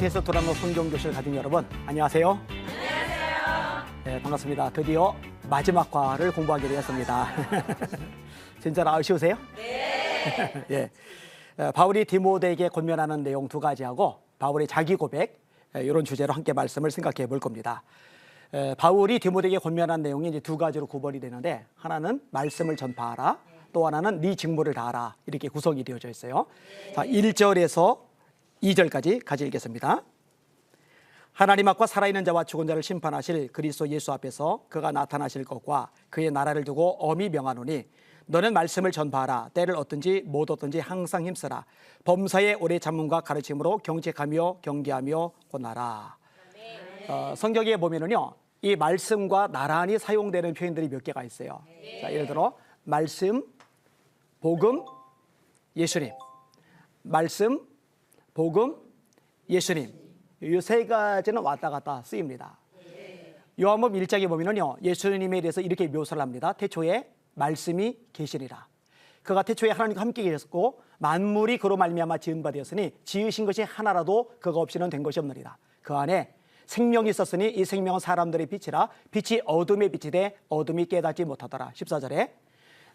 LTS 드라마 성경교실 가족 여러분, 안녕하세요. 안녕하세요. 네, 반갑습니다. 드디어 마지막 과를 공부하게 되었습니다. 진짜로 아쉬우세요? 네. 예. 바울이 디모데에게 권면하는 내용 두 가지하고 바울의 자기 고백, 이런 주제로 함께 말씀을 생각해 볼 겁니다. 바울이 디모데에게 권면한 내용이 이제 두 가지로 구분이 되는데, 하나는 말씀을 전파하라, 또 하나는 네 직무를 다하라, 이렇게 구성이 되어져 있어요. 자, 1절에서 2절까지 같이 읽겠습니다. 하나님 앞과 살아있는 자와 죽은 자를 심판하실 그리스도 예수 앞에서 그가 나타나실 것과 그의 나라를 두고 엄히 명하노니, 너는 말씀을 전파하라. 때를 얻든지 못 얻든지 항상 힘쓰라. 범사의 오래 참음과 가르침으로 경책하며 경계하며 권하라. 성경에 보면은요, 이 말씀과 나란히 사용되는 표현들이 몇 개가 있어요. 자, 예를 들어 말씀, 복음, 예수님. 말씀, 복음, 예수님. 이 세 가지는 왔다 갔다 쓰입니다. 요한복음 1장에 보면은요, 예수님에 대해서 이렇게 묘사를 합니다. 태초에 말씀이 계시니라. 그가 태초에 하나님과 함께 계셨고 만물이 그로 말미암아 지은 바 되었으니 지으신 것이 하나라도 그가 없이는 된 것이 없느니라. 그 안에 생명이 있었으니 이 생명은 사람들의 빛이라. 빛이 어둠에 빛이 돼 어둠이 깨닫지 못하더라. 14절에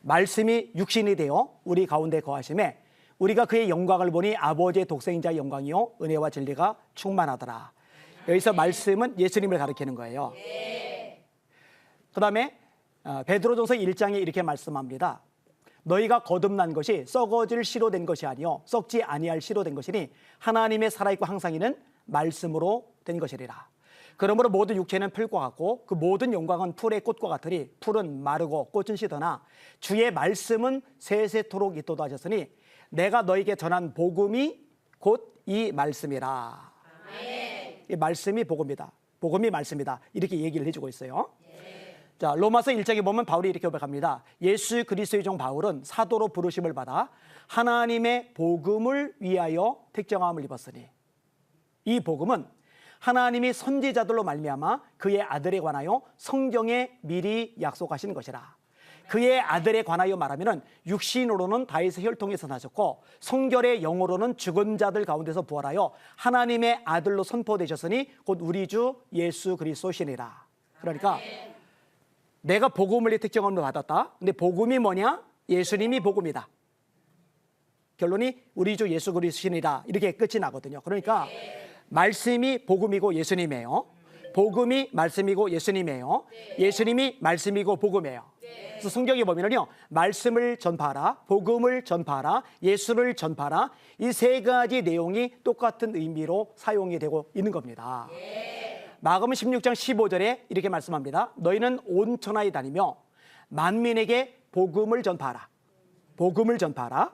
말씀이 육신이 되어 우리 가운데 거하심에 우리가 그의 영광을 보니 아버지의 독생자의 영광이요 은혜와 진리가 충만하더라. 여기서 말씀은 예수님을 가리키는 거예요. 그 다음에 베드로전서 1장에 이렇게 말씀합니다. 너희가 거듭난 것이 썩어질 씨로 된 것이 아니요 썩지 아니할 씨로 된 것이니 하나님의 살아있고 항상 있는 말씀으로 된 것이리라. 그러므로 모든 육체는 풀과 같고 그 모든 영광은 풀의 꽃과 같으니 풀은 마르고 꽃은 시드나 주의 말씀은 세세토록 있도다 하셨으니 내가 너에게 전한 복음이 곧 이 말씀이라. 이 말씀이 복음이다. 복음이 말씀이다. 이렇게 얘기를 해주고 있어요. 자, 로마서 1장에 보면 바울이 이렇게 고백합니다. 예수 그리스도의 종 바울은 사도로 부르심을 받아 하나님의 복음을 위하여 택정함을 입었으니, 이 복음은 하나님이 선지자들로 말미암아 그의 아들에 관하여 성경에 미리 약속하신 것이라. 그의 아들에 관하여 말하면은 육신으로는 다윗의 혈통에서 나셨고 성결의 영으로는 죽은 자들 가운데서 부활하여 하나님의 아들로 선포되셨으니 곧 우리 주 예수 그리스도시니라. 그러니까 내가 복음을 택정함을 받았다. 근데 복음이 뭐냐? 예수님이 복음이다. 결론이 우리 주 예수 그리스도시니라. 이렇게 끝이 나거든요. 그러니까 말씀이 복음이고 예수님이에요. 복음이 말씀이고 예수님이에요. 예수님이 말씀이고 복음이에요. 그래서 성경에 보면요, 말씀을 전파하라, 복음을 전파하라, 예수를 전파하라, 이 세 가지 내용이 똑같은 의미로 사용이 되고 있는 겁니다. 마가복음 16장 15절에 이렇게 말씀합니다. 너희는 온 천하에 다니며 만민에게 복음을 전파하라. 복음을 전파하라.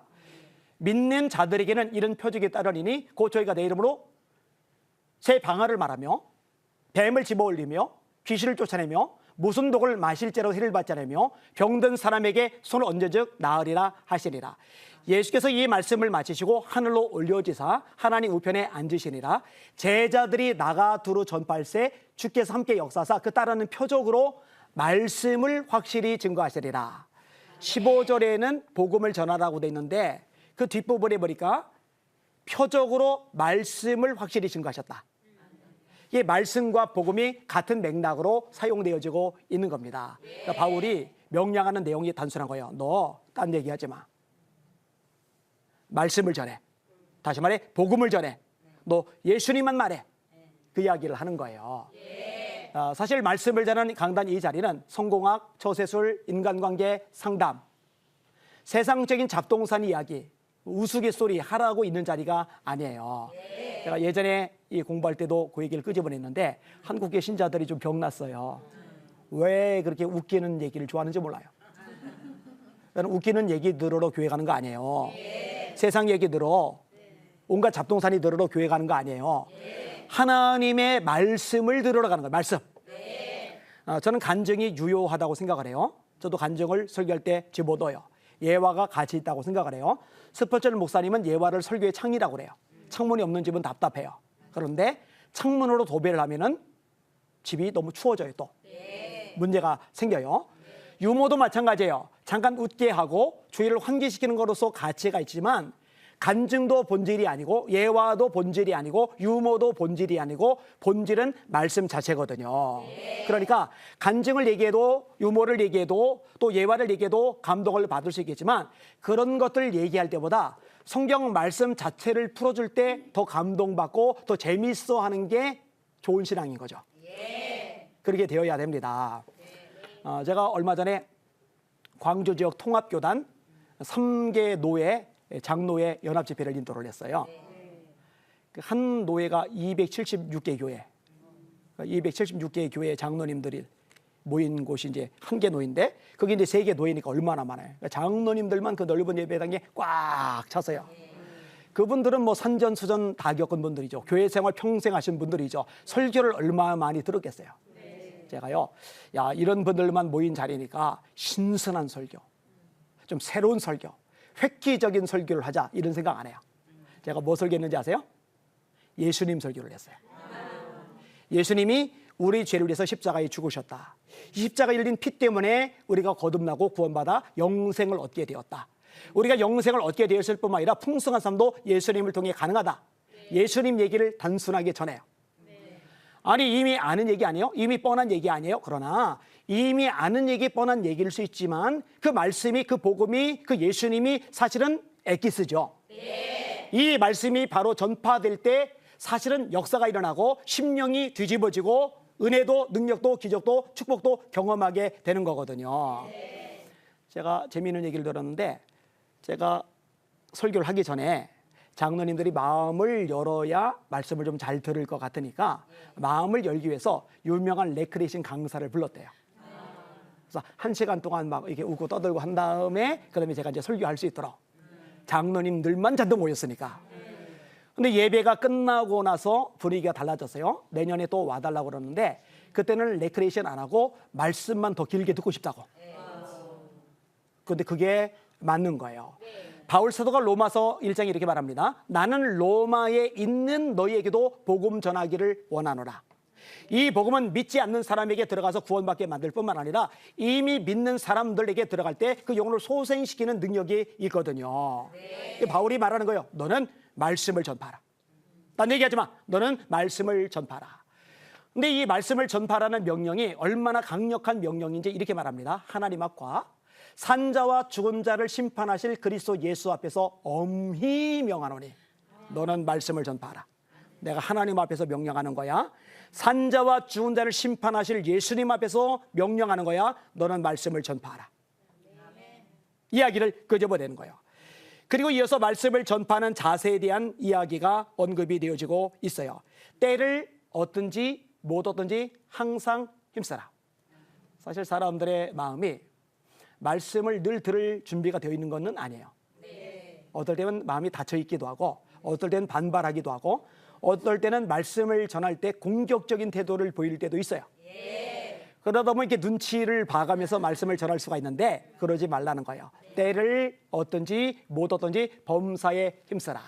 믿는 자들에게는 이런 표적이 따르리니 곧 저희가 내 이름으로 새 방언을 말하며 뱀을 집어올리며 귀신을 쫓아내며 무슨 독을 마실죄로 해를 받지 않으며 병든 사람에게 손을 얹어즉 나으리라 하시니라. 예수께서 이 말씀을 마치시고 하늘로 올려지사 하나님 우편에 앉으시니라. 제자들이 나가 두루 전파할세 주께서 함께 역사하사 그 따르는 표적으로 말씀을 확실히 증거하시리라. 15절에는 복음을 전하라고 돼 있는데 그 뒷부분에 보니까 표적으로 말씀을 확실히 증거하셨다. 이 말씀과 복음이 같은 맥락으로 사용되어지고 있는 겁니다. 그러니까 바울이 명령하는 내용이 단순한 거예요. 너 딴 얘기하지 마. 말씀을 전해. 다시 말해 복음을 전해. 너 예수님만 말해. 그 이야기를 하는 거예요. 사실 말씀을 전하는 강단 이 자리는 성공학, 처세술, 인간관계, 상담, 세상적인 잡동사니 이야기, 우스갯소리 하라고 있는 자리가 아니에요. 제가 예전에 이 공부할 때도 그 얘기를 끄집어냈는데 한국의 신자들이 좀 병났어요. 왜 그렇게 웃기는 얘기를 좋아하는지 몰라요. 나는 웃기는 얘기 들으러 교회 가는 거 아니에요. 세상 얘기 들어 온갖 잡동사니 들으러 교회 가는 거 아니에요. 하나님의 말씀을 들으러 가는 거예요. 말씀. 저는 간증이 유효하다고 생각을 해요. 저도 간증을 설교할 때 집어넣어요. 예화가 가치 있다고 생각을 해요. 스펄전 목사님은 예화를 설교의 창이라고 그래요. 창문이 없는 집은 답답해요. 그런데 창문으로 도배를 하면은 집이 너무 추워져요. 또 문제가 생겨요. 유머도 마찬가지예요. 잠깐 웃게 하고 주의를 환기시키는 것으로서 가치가 있지만 간증도 본질이 아니고 예화도 본질이 아니고 유머도 본질이 아니고 본질은 말씀 자체거든요. 그러니까 간증을 얘기해도 유머를 얘기해도 또 예화를 얘기해도 감동을 받을 수 있겠지만 그런 것들 얘기할 때보다 성경 말씀 자체를 풀어줄 때 더 감동받고 더 재미있어 하는 게 좋은 신앙인 거죠. 그렇게 되어야 됩니다. 제가 얼마 전에 광주 지역 통합교단 3개 노회 장로회 연합집회를 인도를 했어요. 한 노회가 276개 교회, 276개의 교회 장로님들이 모인 곳이 이제 한 개 노인데 거기 이제 3개 노예니까 얼마나 많아요. 그러니까 장로님들만 그 넓은 예배당에 꽉 찼어요. 그분들은 뭐 산전수전 다 겪은 분들이죠. 교회 생활 평생 하신 분들이죠. 설교를 얼마나 많이 들었겠어요. 제가요, 야, 이런 분들만 모인 자리니까 신선한 설교, 좀 새로운 설교, 획기적인 설교를 하자 이런 생각 안 해요. 제가 뭐 설교했는지 아세요? 예수님 설교를 했어요. 예수님이 우리 죄를 위해서 십자가에 죽으셨다. 이 십자가에 흘린 피 때문에 우리가 거듭나고 구원받아 영생을 얻게 되었다. 우리가 영생을 얻게 되었을 뿐만 아니라 풍성한 삶도 예수님을 통해 가능하다. 예수님 얘기를 단순하게 전해요. 아니 이미 아는 얘기 아니에요? 이미 뻔한 얘기 아니에요? 그러나 이미 아는 얘기 뻔한 얘기일 수 있지만 그 말씀이 그 복음이 그 예수님이 사실은 엑기스죠. 이 말씀이 바로 전파될 때 사실은 역사가 일어나고 심령이 뒤집어지고 은혜도 능력도 기적도 축복도 경험하게 되는 거거든요. 제가 재미있는 얘기를 들었는데 제가 설교를 하기 전에 장로님들이 마음을 열어야 말씀을 좀 잘 들을 것 같으니까 마음을 열기 위해서 유명한 레크레이션 강사를 불렀대요. 그래서 1시간 동안 막 이렇게 웃고 떠들고 한 다음에 그다음에 제가 이제 설교할 수 있도록 장로님들만 잔뜩 모였으니까. 근데 예배가 끝나고 나서 분위기가 달라졌어요. 내년에 또 와달라고 그러는데 그때는 레크레이션 안 하고 말씀만 더 길게 듣고 싶다고. 근데 그게 맞는 거예요. 바울 사도가 로마서 1장에 이렇게 말합니다. 나는 로마에 있는 너희에게도 복음 전하기를 원하노라. 이 복음은 믿지 않는 사람에게 들어가서 구원받게 만들 뿐만 아니라 이미 믿는 사람들에게 들어갈 때 그 영혼을 소생시키는 능력이 있거든요. 바울이 말하는 거예요. 너는 말씀을 전파하라. 딴 얘기하지 마. 너는 말씀을 전파하라. 근데 이 말씀을 전파라는 명령이 얼마나 강력한 명령인지 이렇게 말합니다. 하나님 앞과 산자와 죽은 자를 심판하실 그리스도 예수 앞에서 엄히 명하노니 너는 말씀을 전파하라. 내가 하나님 앞에서 명령하는 거야. 산자와 죽은 자를 심판하실 예수님 앞에서 명령하는 거야. 너는 말씀을 전파하라. 이야기를 끄집어내는 거예요. 그리고 이어서 말씀을 전파하는 자세에 대한 이야기가 언급이 되어지고 있어요. 때를 얻든지 못 얻든지 항상 힘써라. 사실 사람들의 마음이 말씀을 늘 들을 준비가 되어 있는 것은 아니에요. 어떨 때는 마음이 닫혀 있기도 하고 어떨 때는 반발하기도 하고 어떨 때는 말씀을 전할 때 공격적인 태도를 보일 때도 있어요. 그러다 보면 이렇게 눈치를 봐가면서 말씀을 전할 수가 있는데 그러지 말라는 거예요. 때를 얻든지 못 얻든지 범사에 힘써라.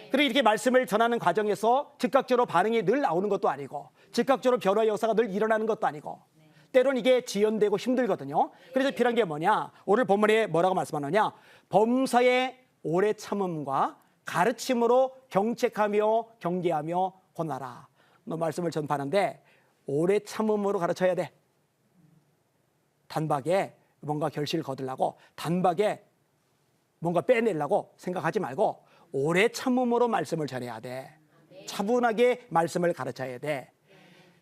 그리고 이렇게 말씀을 전하는 과정에서 즉각적으로 반응이 늘 나오는 것도 아니고 즉각적으로 변화의 역사가 늘 일어나는 것도 아니고 때로는 이게 지연되고 힘들거든요. 그래서 필요한 게 뭐냐? 오늘 본문에 뭐라고 말씀하느냐? 범사의 오래 참음과 가르침으로 경책하며 경계하며 권하라. 너 말씀을 전파하는데 오래 참음으로 가르쳐야 돼. 단박에 뭔가 결실을 거두려고 단박에 뭔가 빼내려고 생각하지 말고 오래 참음으로 말씀을 전해야 돼. 차분하게 말씀을 가르쳐야 돼.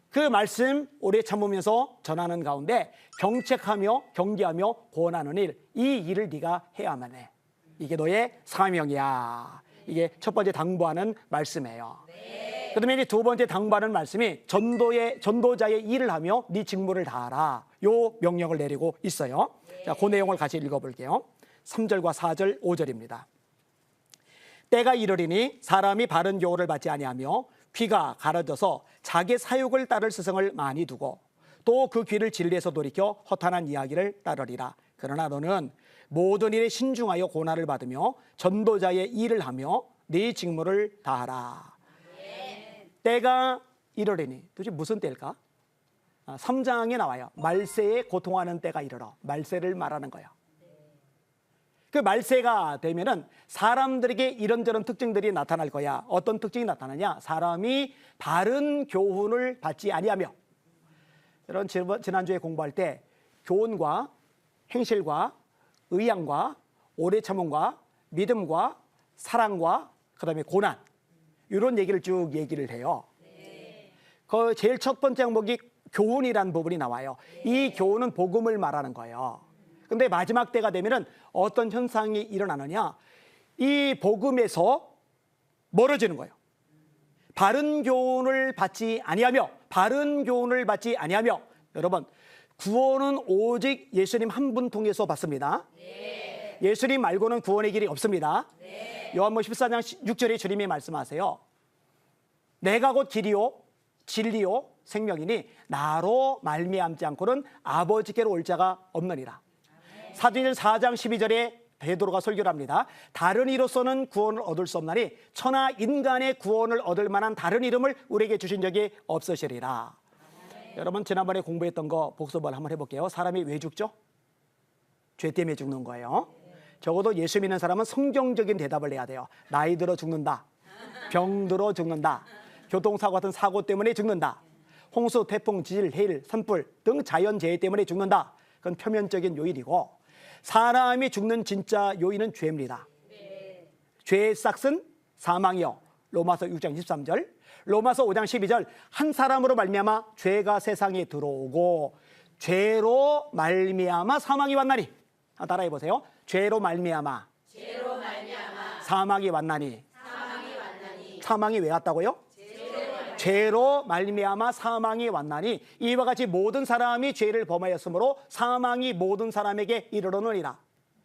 그 말씀 오래 참으면서 전하는 가운데 경책하며 경계하며 권하는 일, 이 일을 네가 해야만 해. 이게 너의 사명이야. 이게 첫 번째 당부하는 말씀이에요. 그다음에 이제 두 번째 당부하는 말씀이 전도자의 일을 하며 네 직무를 다하라. 요 명령을 내리고 있어요. 자, 그 내용을 같이 읽어볼게요. 3절과 4절, 5절입니다. 때가 이르리니 사람이 바른 교훈을 받지 아니하며 귀가 가려져서 자기 사욕을 따를 스승을 많이 두고 또 그 귀를 진리에서 돌이켜 허탄한 이야기를 따르리라. 그러나 너는 모든 일에 신중하여 고난을 받으며 전도자의 일을 하며 네 직무를 다하라. 때가 이르리니 도대체 무슨 때일까? 3장에 나와요. 말세에 고통하는 때가 이르러. 말세를 말하는 거예요. 그 말세가 되면은 사람들에게 이런저런 특징들이 나타날 거야. 어떤 특징이 나타나냐? 사람이 바른 교훈을 받지 아니하며. 여러분 지난주에 공부할 때 교훈과 행실과 의향과 오래 참음과 믿음과 사랑과 그다음에 고난 이런 얘기를 쭉 얘기를 해요. 그 제일 첫 번째 항목이 교훈이라는 부분이 나와요. 이 교훈은 복음을 말하는 거예요. 근데 마지막 때가 되면은 어떤 현상이 일어나느냐? 이 복음에서 멀어지는 거예요. 바른 교훈을 받지 아니하며, 바른 교훈을 받지 아니하며. 여러분, 구원은 오직 예수님 한 분 통해서 받습니다. 예수님 말고는 구원의 길이 없습니다. 요한복음 14장 6절에 주님이 말씀하세요. 내가 곧 길이요 진리요 생명이니 나로 말미암지 않고는 아버지께로 올 자가 없느니라. 사도행전 4장 12절에 베드로가 설교를 합니다. 다른 이로서는 구원을 얻을 수 없나니 천하 인간의 구원을 얻을 만한 다른 이름을 우리에게 주신 적이 없으시리라. 여러분 지난번에 공부했던 거 복습을 한번 해볼게요. 사람이 왜 죽죠? 죄 때문에 죽는 거예요. 적어도 예수 믿는 사람은 성경적인 대답을 해야 돼요. 나이 들어 죽는다. 병 들어 죽는다. 교통사고 같은 사고 때문에 죽는다. 홍수, 태풍, 지질, 해일, 산불 등 자연재해 때문에 죽는다. 그건 표면적인 요인이고 사람이 죽는 진짜 요인은 죄입니다. 죄의 싹은 사망이요. 로마서 6장 23절, 로마서 5장 12절 한 사람으로 말미암아 죄가 세상에 들어오고 죄로 말미암아 사망이 왔나니. 따라해 보세요. 죄로 말미암아 사망이 왔나니. 사망이 왜 왔다고요? 죄로 말미암아 사망이 왔나니 이와 같이 모든 사람이 죄를 범하였으므로 사망이 모든 사람에게 이르러느니라.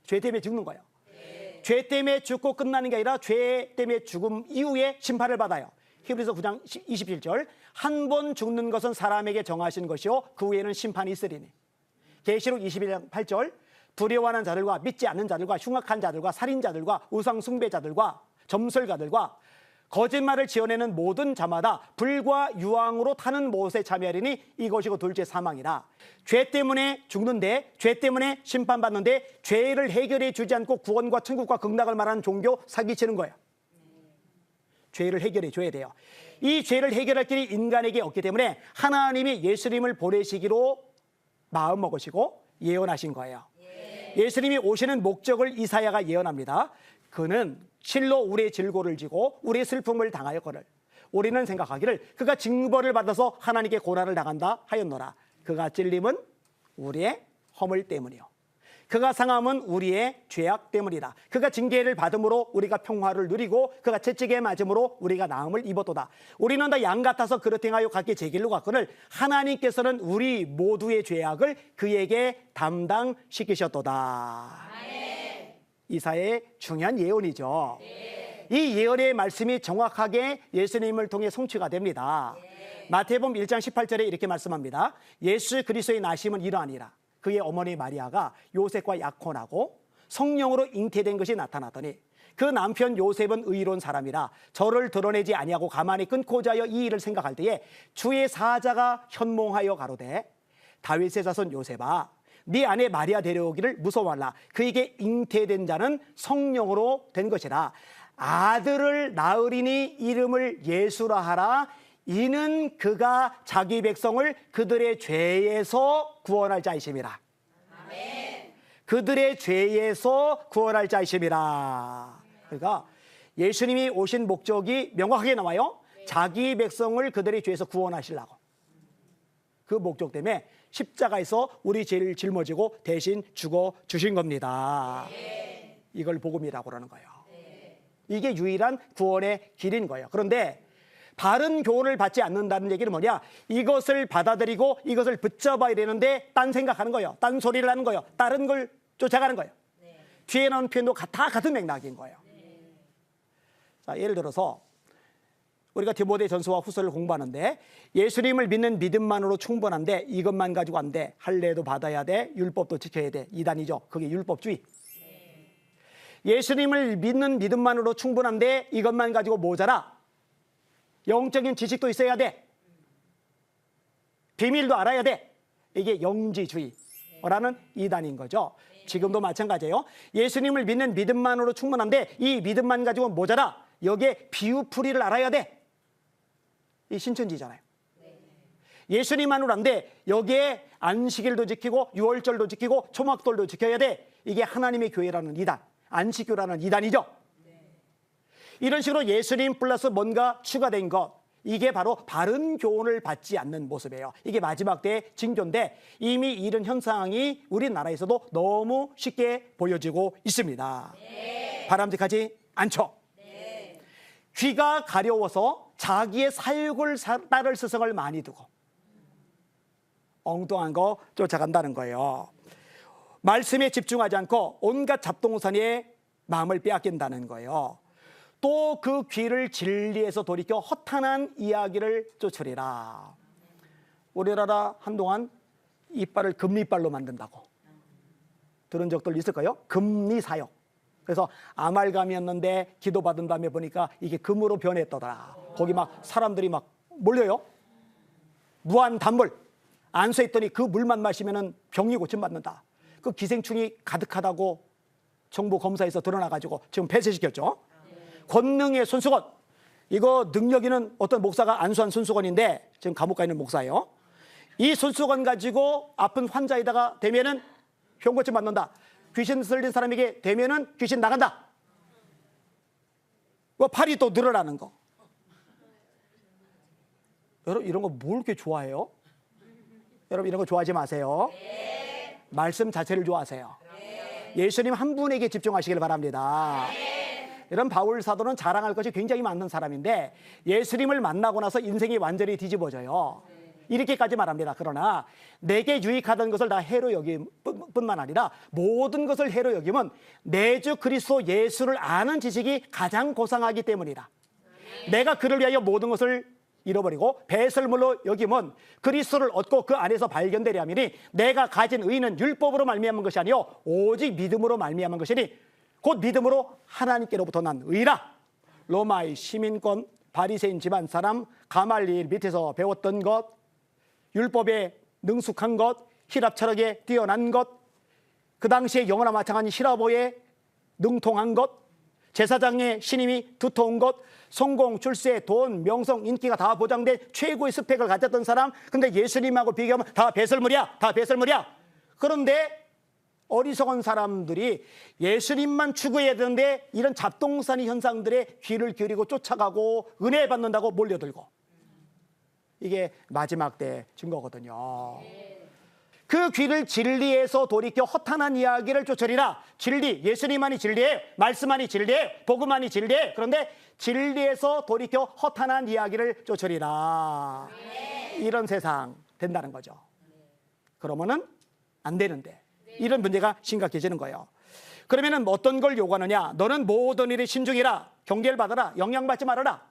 죄 때문에 죽는 거예요. 죄 때문에 죽고 끝나는 게 아니라 죄 때문에 죽음 이후에 심판을 받아요. 히브리서 9장 27절 한 번 죽는 것은 사람에게 정하신 것이요 그 후에는 심판이 있으리니. 계시록 21장 8절 두려워하는 자들과 믿지 않는 자들과 흉악한 자들과 살인자들과 우상 숭배자들과 점술가들과 거짓말을 지어내는 모든 자마다 불과 유황으로 타는 못에 참여하리니 이것이고 둘째 사망이라. 죄 때문에 죽는데 죄 때문에 심판받는데 죄를 해결해 주지 않고 구원과 천국과 극락을 말하는 종교 사기치는 거예요. 죄를 해결해 줘야 돼요. 이 죄를 해결할 길이 인간에게 없기 때문에 하나님이 예수님을 보내시기로 마음먹으시고 예언하신 거예요. 예수님이 오시는 목적을 이사야가 예언합니다. 그는 실로 우리의 질고를 지고 우리의 슬픔을 당하였거늘 우리는 생각하기를 그가 징벌을 받아서 하나님께 고난을 당한다 하였노라. 그가 찔림은 우리의 허물 때문이요 그가 상함은 우리의 죄악 때문이라. 그가 징계를 받음으로 우리가 평화를 누리고 그가 채찍에 맞음으로 우리가 나음을 입었도다. 우리는 다 양 같아서 그릇 행하여 각기 제 길로 갔거늘 하나님께서는 우리 모두의 죄악을 그에게 담당시키셨도다. 이사야의 중요한 예언이죠. 이 예언의 말씀이 정확하게 예수님을 통해 성취가 됩니다. 마태복음 1장 18절에 이렇게 말씀합니다. 예수 그리스도의 나심은 이러하니라. 그의 어머니 마리아가 요셉과 약혼하고 성령으로 잉태된 것이 나타나더니 그 남편 요셉은 의로운 사람이라 저를 드러내지 아니하고 가만히 끊고자 하여 이 일을 생각할 때에 주의 사자가 현몽하여 가로되 다윗의 자손 요셉아 네 아내 마리아 데려오기를 무서워하라. 그에게 잉태된 자는 성령으로 된 것이라. 아들을 낳으리니 이름을 예수라 하라. 이는 그가 자기 백성을 그들의 죄에서 구원할 자이심이라. 아멘. 그들의 죄에서 구원할 자이심이라. 그러니까 예수님이 오신 목적이 명확하게 나와요. 자기 백성을 그들의 죄에서 구원하시려고. 그 목적 때문에 십자가에서 우리 죄를 짊어지고 대신 죽어 주신 겁니다. 이걸 복음이라고 그러는 거예요. 이게 유일한 구원의 길인 거예요. 그런데 바른 교훈을 받지 않는다는 얘기는 뭐냐? 이것을 받아들이고 이것을 붙잡아야 되는데 딴 생각하는 거예요. 딴 소리를 하는 거예요. 다른 걸 쫓아가는 거예요. 뒤에 나온 표현도 다 같은 맥락인 거예요. 자, 예를 들어서 우리가 디모데 전서와 후서를 공부하는데 예수님을 믿는 믿음만으로 충분한데 이것만 가지고 안 돼. 할례도 받아야 돼. 율법도 지켜야 돼. 이단이죠. 그게 율법주의. 예수님을 믿는 믿음만으로 충분한데 이것만 가지고 모자라. 영적인 지식도 있어야 돼. 비밀도 알아야 돼. 이게 영지주의라는 이단인 거죠. 지금도 마찬가지예요. 예수님을 믿는 믿음만으로 충분한데 이 믿음만 가지고 모자라. 여기에 비유풀이를 알아야 돼. 이 신천지잖아요. 예수님만으로 안 돼. 여기에 안식일도 지키고 유월절도 지키고 초막절도 지켜야 돼. 이게 하나님의 교회라는 이단, 안식교라는 이단이죠. 이런 식으로 예수님 플러스 뭔가 추가된 것, 이게 바로 바른 교훈을 받지 않는 모습이에요. 이게 마지막 때의 징조인데 이미 이런 현상이 우리나라에서도 너무 쉽게 보여지고 있습니다. 바람직하지 않죠. 귀가 가려워서 자기의 사육을 따를 스승을 많이 두고 엉뚱한 거 쫓아간다는 거예요. 말씀에 집중하지 않고 온갖 잡동사니에 마음을 빼앗긴다는 거예요. 또 그 귀를 진리에서 돌이켜 허탄한 이야기를 쫓으리라. 우리나라 한동안 이빨을 금리빨로 만든다고 들은 적들 있을까요? 금리사역. 그래서 아말감이었는데 기도받은 다음에 보니까 이게 금으로 변했더라. 거기 막 사람들이 막 몰려요. 무한 단물. 안수했더니 그 물만 마시면 병이 고침받는다. 그 기생충이 가득하다고 정부 검사에서 드러나가지고 지금 폐쇄시켰죠. 권능의 손수건. 이거 능력 있는 어떤 목사가 안수한 손수건인데 지금 감옥 가 있는 목사예요. 이 손수건 가지고 아픈 환자에다가 대면은 병고침 받는다. 귀신 들린 사람에게 대면은 귀신 나간다. 팔이 또 늘어나는 거. 여러분 이런 거 뭘 이렇게 좋아해요? 여러분 이런 거 좋아하지 마세요. 말씀 자체를 좋아하세요. 예수님 한 분에게 집중하시길 바랍니다. 이런 바울 사도는 자랑할 것이 굉장히 많은 사람인데 예수님을 만나고 나서 인생이 완전히 뒤집어져요. 이렇게까지 말합니다. 그러나 내게 유익하던 것을 다 해로 여김 뿐만 아니라 모든 것을 해로 여김은 내 주 그리스도 예수를 아는 지식이 가장 고상하기 때문이다. 내가 그를 위하여 모든 것을 잃어버리고 배설물로 여김은 그리스도를 얻고 그 안에서 발견되려 함이니 내가 가진 의는 율법으로 말미암은 것이 아니요 오직 믿음으로 말미암은 것이니 곧 믿음으로 하나님께로부터 난 의라. 로마의 시민권, 바리새인 집안 사람, 가말리엘 밑에서 배웠던 것, 율법에 능숙한 것, 히랍 철학에 뛰어난 것, 그 당시에 영어나 마찬가지 히라보에 능통한 것, 제사장의 신임이 두터운 것, 성공, 출세, 돈, 명성, 인기가 다 보장된 최고의 스펙을 가졌던 사람. 근데 예수님하고 비교하면 다 배설물이야. 다 배설물이야. 그런데 어리석은 사람들이 예수님만 추구해야 되는데 이런 잡동사니 현상들에 귀를 기울이고 쫓아가고 은혜 받는다고 몰려들고. 이게 마지막 때 증거거든요. 그 귀를 진리에서 돌이켜 허탄한 이야기를 쫓으리라. 진리, 예수님만이 진리예요. 말씀만이 진리예요. 복음만이 진리예요. 그런데 진리에서 돌이켜 허탄한 이야기를 쫓으리라. 이런 세상 된다는 거죠. 그러면은 안 되는데 이런 문제가 심각해지는 거예요. 그러면은 어떤 걸 요구하느냐? 너는 모든 일에 신중이라. 경계를 받아라. 영향받지 말아라.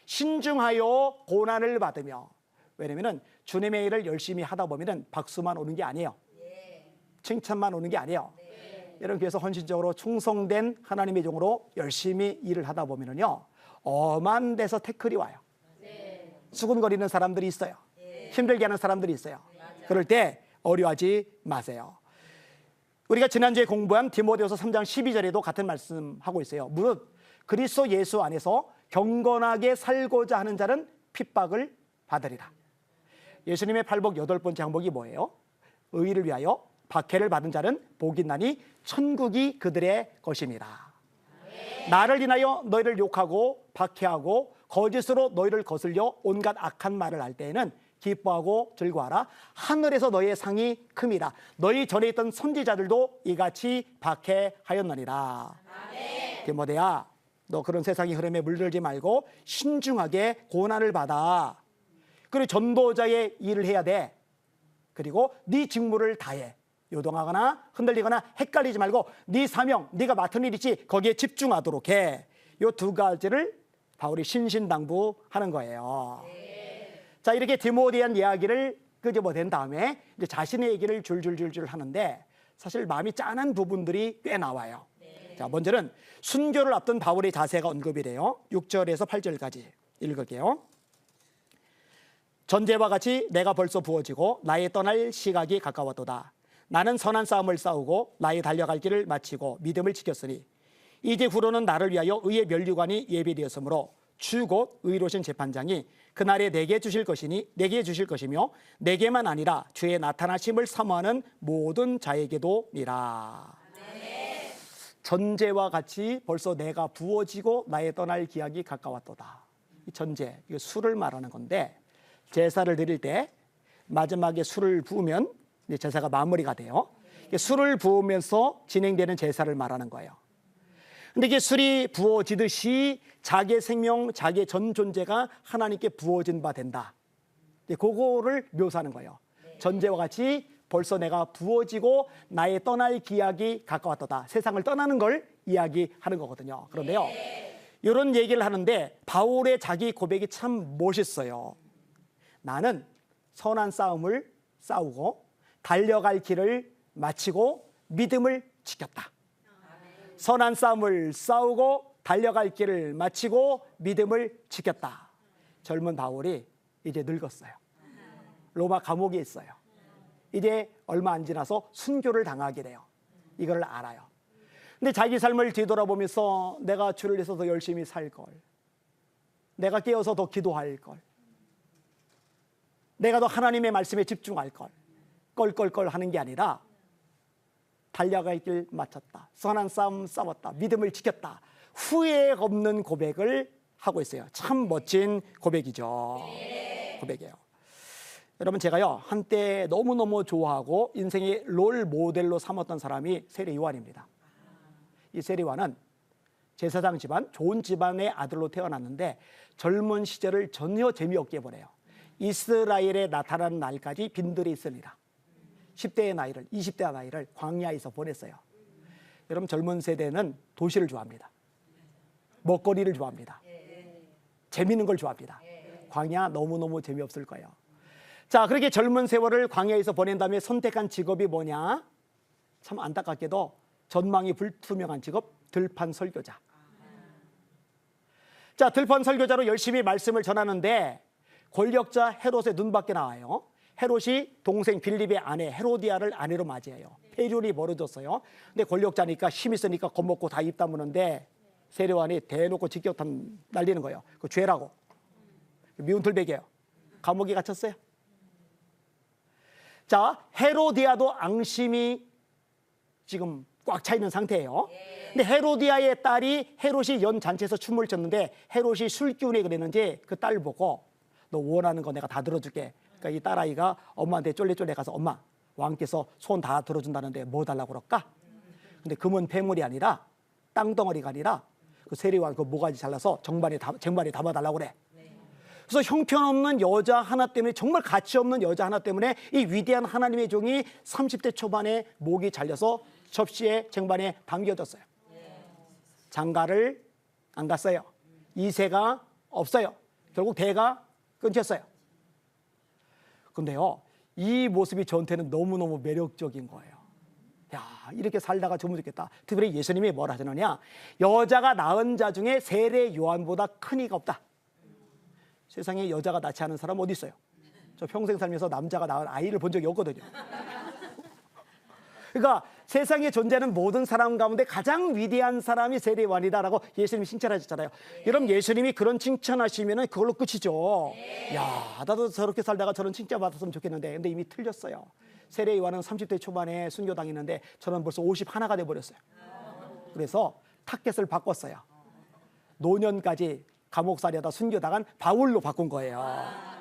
신중하여 고난을 받으며. 왜냐면은 주님의 일을 열심히 하다 보면은 박수만 오는 게 아니에요. 칭찬만 오는 게 아니에요. 여러분 그래서 헌신적으로 충성된 하나님의 종으로 열심히 일을 하다 보면은요 엄한 데서 태클이 와요. 수군거리는 사람들이 있어요. 힘들게 하는 사람들이 있어요. 그럴 때 어려워하지 마세요. 우리가 지난주에 공부한 디모데후서 3장 12절에도 같은 말씀하고 있어요. 무릇 그리스도 예수 안에서 경건하게 살고자 하는 자는 핍박을 받으리라. 예수님의 팔복 8번째 항목이 뭐예요? 의를 위하여 박해를 받은 자는 복이 있나니 천국이 그들의 것임이라. 나를 인하여 너희를 욕하고 박해하고 거짓으로 너희를 거슬려 온갖 악한 말을 할 때에는 기뻐하고 즐거워하라. 하늘에서 너희의 상이 큼이라. 너희 전에 있던 선지자들도 이같이 박해하였느니라. 디모데야, 너 그런 세상의 흐름에 물들지 말고 신중하게 고난을 받아. 그리고 전도자의 일을 해야 돼. 그리고 네 직무를 다해. 요동하거나 흔들리거나 헷갈리지 말고 네 사명, 네가 맡은 일 있지 거기에 집중하도록 해. 이 두 가지를 바울이 신신당부하는 거예요. 자, 이렇게 디모데한 이야기를 끄집어낸 다음에 이제 자신의 얘기를 줄줄줄줄 하는데 사실 마음이 짠한 부분들이 꽤 나와요. 자, 먼저는 순교를 앞둔 바울의 자세가 언급이 돼요. 6절에서 8절까지 읽을게요. 전제와 같이 내가 벌써 부어지고 나의 떠날 시각이 가까웠도다. 나는 선한 싸움을 싸우고 나의 달려갈 길을 마치고 믿음을 지켰으니 이제 후로는 나를 위하여 의의 면류관이 예비되었으므로 주 곧 의로우신 재판장이 그날에 내게 주실 것이며 내게만 아니라 주의 나타나심을 사모하는 모든 자에게도니라. 전제와 같이 벌써 내가 부어지고 나의 떠날 기약이 가까웠도다. 이 전제, 이거 술을 말하는 건데 제사를 드릴 때 마지막에 술을 부으면 이제 제사가 마무리가 돼요. 술을 부으면서 진행되는 제사를 말하는 거예요. 근데 이게 술이 부어지듯이 자기의 생명, 자기의 전 존재가 하나님께 부어진 바 된다. 그거를 묘사하는 거예요. 전제와 같이 벌써 내가 부어지고 나의 떠날 기약이 가까웠다. 세상을 떠나는 걸 이야기하는 거거든요. 그런데요, 이런 얘기를 하는데 바울의 자기 고백이 참 멋있어요. 나는 선한 싸움을 싸우고 달려갈 길을 마치고 믿음을 지켰다. 선한 싸움을 싸우고 달려갈 길을 마치고 믿음을 지켰다. 젊은 바울이 이제 늙었어요. 로마 감옥에 있어요. 이제 얼마 안 지나서 순교를 당하게 돼요. 이걸 알아요. 근데 자기 삶을 뒤돌아보면서 내가 주를 위해서 더 열심히 살 걸, 내가 깨어서 더 기도할 걸, 내가 더 하나님의 말씀에 집중할 걸, 껄껄껄 하는 게 아니라 달려갈 길 마쳤다. 선한 싸움 싸웠다. 믿음을 지켰다. 후회 없는 고백을 하고 있어요. 참 멋진 고백이죠. 고백이에요. 여러분, 제가요 한때 너무너무 좋아하고 인생의 롤 모델로 삼았던 사람이 세례 요한입니다. 이 세례 요한은 제사장 집안, 좋은 집안의 아들로 태어났는데 젊은 시절을 전혀 재미없게 보내요. 이스라엘에 나타나는 날까지 빈들이 있으니라. 10대의 나이를, 20대의 나이를 광야에서 보냈어요. 여러분, 젊은 세대는 도시를 좋아합니다. 먹거리를 좋아합니다. 재미있는 걸 좋아합니다. 광야 너무너무 재미없을 거예요. 자, 그렇게 젊은 세월을 광야에서 보낸 다음에 선택한 직업이 뭐냐? 참 안타깝게도 전망이 불투명한 직업, 들판 설교자. 자, 들판 설교자로 열심히 말씀을 전하는데 권력자 헤롯의 눈밖에 나와요. 헤롯이 동생 빌립의 아내 헤로디아를 아내로 맞이해요. 폐륜이 벌어졌어요. 근데 권력자니까 힘 있으니까 겁먹고 다 입 다무는데 세례요한이 대놓고 직격탄 날리는 거예요. 그 죄라고. 미운 들배기예요. 감옥에 갇혔어요. 자, 헤로디아도 앙심이 지금 꽉 차 있는 상태예요. 근데 헤로디아의 딸이 헤롯이 연잔치에서 춤을 췄는데 헤롯이 술기운에 그랬는지 그 딸 보고 너 원하는 거 내가 다 들어줄게. 그러니까 이 딸아이가 엄마한테 쫄래쫄래 가서 엄마, 왕께서 손 다 들어준다는데 뭐 달라고 그럴까? 근데 금은 폐물이 아니라 땅덩어리가 아니라 그 세례요한 그 모가지 잘라서 쟁반에 담아달라고 그래. 그래서 형편없는 여자 하나 때문에, 정말 가치 없는 여자 하나 때문에 이 위대한 하나님의 종이 30대 초반에 목이 잘려서 접시에 쟁반에 담겨졌어요. 장가를 안 갔어요. 이세가 없어요. 결국 대가 끊겼어요. 근데요, 이 모습이 저한테는 너무너무 매력적인 거예요. 야, 이렇게 살다가 죽으면 좋겠다. 특별히 예수님이 뭐라 하시느냐? 여자가 낳은 자 중에 세례 요한보다 큰 이가 없다. 세상에 여자가 낳지 않은 사람 어디 있어요? 저 평생 살면서 남자가 낳은 아이를 본 적이 없거든요. 그러니까 세상에 존재하는 모든 사람 가운데 가장 위대한 사람이 세례 요한이다라고 예수님이 칭찬하셨잖아요. 여러분, 예수님이 그런 칭찬하시면 그걸로 끝이죠. 야, 나도 저렇게 살다가 저런 칭찬 받았으면 좋겠는데, 근데 이미 틀렸어요. 세례 요한은 30대 초반에 순교당했는데 저는 벌써 51가 돼버렸어요. 그래서 타켓을 바꿨어요. 노년까지 감옥살이하다 순교당한 바울로 바꾼 거예요.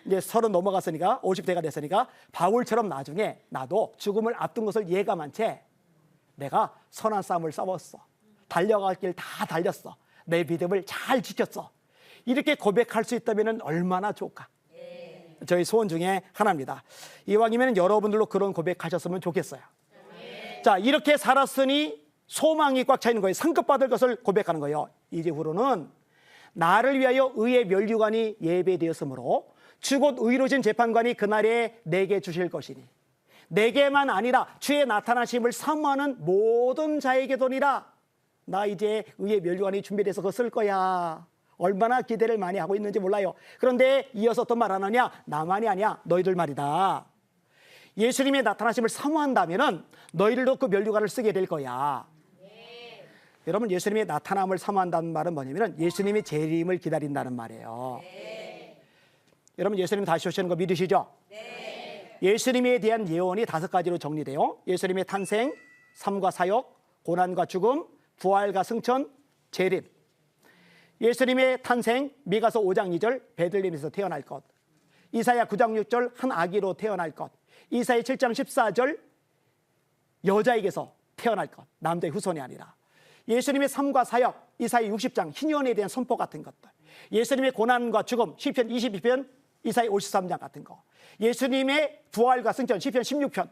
이제 30 넘어갔으니까, 50대가 됐으니까 바울처럼 나중에 나도 죽음을 앞둔 것을 예감한 채 내가 선한 싸움을 싸웠어. 달려갈 길 다 달렸어. 내 믿음을 잘 지켰어. 이렇게 고백할 수 있다면 얼마나 좋을까. 저희 소원 중에 하나입니다. 이왕이면 여러분들로 그런 고백하셨으면 좋겠어요. 자, 이렇게 살았으니 소망이 꽉 차 있는 거예요. 상급받을 것을 고백하는 거예요. 이제 후로는 나를 위하여 의의 면류관이 예배되었으므로 주 곧 의로우신 재판관이 그날에 내게 주실 것이니 내게만 아니라 주의 나타나심을 사모하는 모든 자에게도니라. 나 이제 의의 면류관이 준비돼서 그거 쓸 거야. 얼마나 기대를 많이 하고 있는지 몰라요. 그런데 이어서 또 말하느냐? 나만이 아니야, 너희들 말이다. 예수님의 나타나심을 사모한다면은 너희들도 그 면류관을 쓰게 될 거야. 여러분, 예수님의 나타남을 사모한다는 말은 뭐냐면 예수님의 재림을 기다린다는 말이에요. 여러분, 예수님 다시 오시는 거 믿으시죠? 예수님에 대한 예언이 5가지로 정리돼요. 예수님의 탄생, 삶과 사역, 고난과 죽음, 부활과 승천, 재림. 예수님의 탄생, 미가서 5장 2절 베들레헴에서 태어날 것. 이사야 9장 6절 한 아기로 태어날 것. 이사야 7장 14절 여자에게서 태어날 것. 남자의 후손이 아니라. 예수님의 삶과 사역, 이사야 60장 희년에 대한 선포 같은 것들. 예수님의 고난과 죽음, 시편 22편, 이사야 53장 같은 거. 예수님의 부활과 승천, 시편 16편.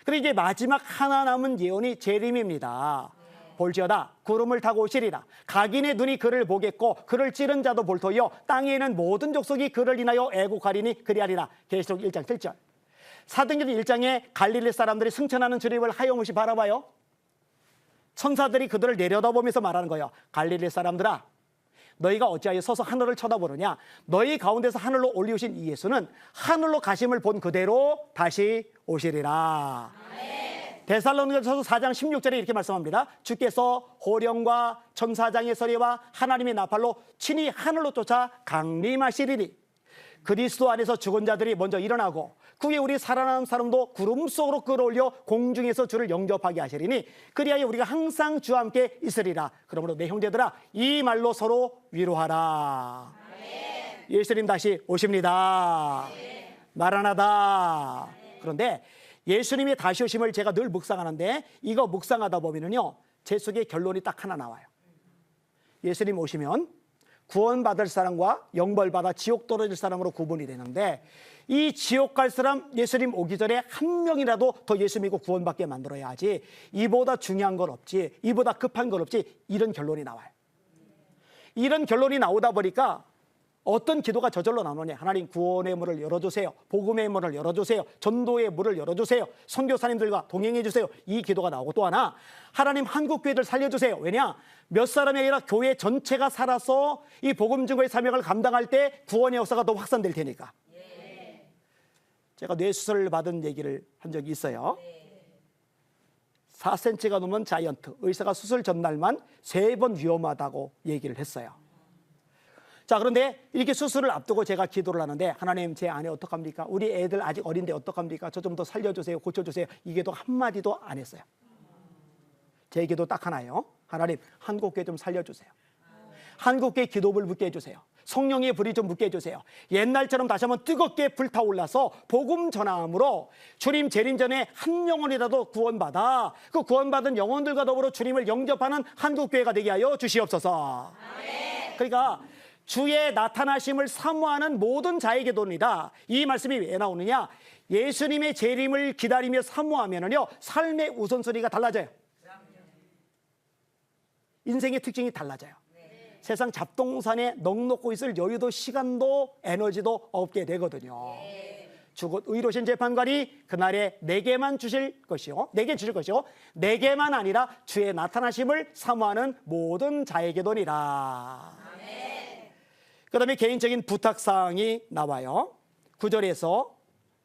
그리고 이제 마지막 하나 남은 예언이 재림입니다. 볼지어다 구름을 타고 오시리라. 각인의 눈이 그를 보겠고 그를 찌른 자도 볼터이요 땅에 있는 모든 족속이 그를 인하여 애곡하리니 그리하리라. 계시록 1장 7절. 사도행전 1장에 갈릴리 사람들이 승천하는 주님을 하염없이 바라봐요. 천사들이 그들을 내려다보면서 말하는 거예요. 갈릴리 사람들아, 너희가 어찌하여 서서 하늘을 쳐다보느냐. 너희 가운데서 하늘로 올리우신 이 예수는 하늘로 가심을 본 그대로 다시 오시리라. 데살로니가서 4장 16절에 이렇게 말씀합니다. 주께서 호령과 천사장의 소리와 하나님의 나팔로 친히 하늘로 쫓아 강림하시리니 그리스도 안에서 죽은 자들이 먼저 일어나고 그에 우리 살아남은 사람도 구름 속으로 끌어올려 공중에서 주를 영접하게 하시리니 그리하여 우리가 항상 주와 함께 있으리라. 그러므로 내 형제들아 이 말로 서로 위로하라. 예수님 다시 오십니다. 마라나다. 그런데 예수님의 다시 오심을 제가 늘 묵상하는데 이거 묵상하다 보면은요 제 속에 결론이 딱 하나 나와요. 예수님 오시면 구원받을 사람과 영벌받아 지옥 떨어질 사람으로 구분이 되는데 이 지옥 갈 사람 예수님 오기 전에 한 명이라도 더 예수 믿고 구원받게 만들어야 하지 이보다 중요한 건 없지 이보다 급한 건 없지 이런 결론이 나와요. 이런 결론이 나오다 보니까 어떤 기도가 저절로 나오느냐. 하나님 구원의 문을 열어주세요. 복음의 문을 열어주세요. 전도의 문을 열어주세요. 선교사님들과 동행해 주세요. 이 기도가 나오고 또 하나 하나님 한국교회를 살려주세요. 왜냐? 몇 사람이 아니라 교회 전체가 살아서 이 복음 증거의 사명을 감당할 때 구원의 역사가 더 확산될 테니까. 제가 뇌수술을 받은 얘기를 한 적이 있어요. 4cm가 넘은 자이언트. 의사가 수술 전날만 3번 위험하다고 얘기를 했어요. 자, 그런데 이렇게 수술을 앞두고 제가 기도를 하는데 하나님 제 아내 어떡합니까? 우리 애들 아직 어린데 어떡합니까? 저 좀 더 살려주세요. 고쳐주세요. 이 기도 한마디도 안 했어요. 제 기도 딱 하나예요. 하나님 한국교회 좀 살려주세요. 한국교회 기도를 묻게 해주세요. 성령의 불이 좀 묻게 해주세요. 옛날처럼 다시 한번 뜨겁게 불타올라서 복음 전함으로 주님 재림 전에 한 영혼이라도 구원받아 그 구원받은 영혼들과 더불어 주님을 영접하는 한국교회가 되게 하여 주시옵소서. 그러니까 주의 나타나심을 사모하는 모든 자의 기도입니다. 이 말씀이 왜 나오느냐? 예수님의 재림을 기다리며 사모하면은요 삶의 우선순위가 달라져요. 인생의 특징이 달라져요. 세상 잡동산에 넉넉고 있을 여유도 시간도 에너지도 없게 되거든요. 주곧 의로신 재판관이 그날에 내게만 주실 것이요 내게 주실 것이요 내게만 아니라 주의 나타나심을 사모하는 모든 자의 기도니라. 그 다음에 개인적인 부탁사항이 나와요. 9절에서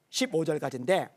15절까지인데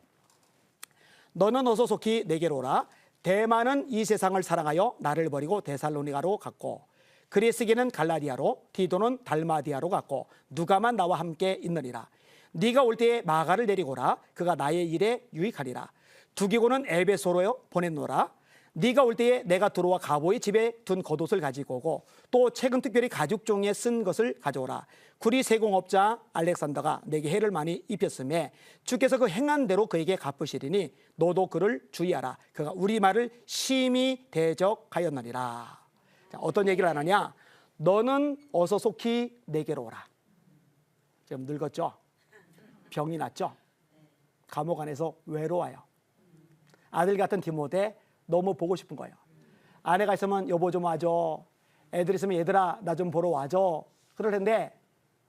너는 어서 속히 내게로 오라. 대만은 이 세상을 사랑하여 나를 버리고 데살로니가로 갔고 그레스게는 갈라디아로 디도는 달마디아로 갔고 누가만 나와 함께 있느니라. 네가 올 때에 마가를 데리고 오라. 그가 나의 일에 유익하리라. 두기고는 에베소로 보냈노라. 네가 올 때에 내가 들어와 가보의 집에 둔 겉옷을 가지고 오고 또 최근 특별히 가죽 종이에 쓴 것을 가져오라. 구리 세공업자 알렉산더가 내게 해를 많이 입혔음에 주께서 그 행한 대로 그에게 갚으시리니 너도 그를 주의하라. 그가 우리 말을 심히 대적하였느니라. 자, 어떤 얘기를 하느냐? 너는 어서 속히 내게로 오라. 지금 늙었죠? 병이 났죠? 감옥 안에서 외로워요. 아들 같은 디모데 너무 보고 싶은 거예요. 아내가 있으면 여보 좀 와줘. 애들 있으면 얘들아 나 좀 보러 와줘. 그럴 텐데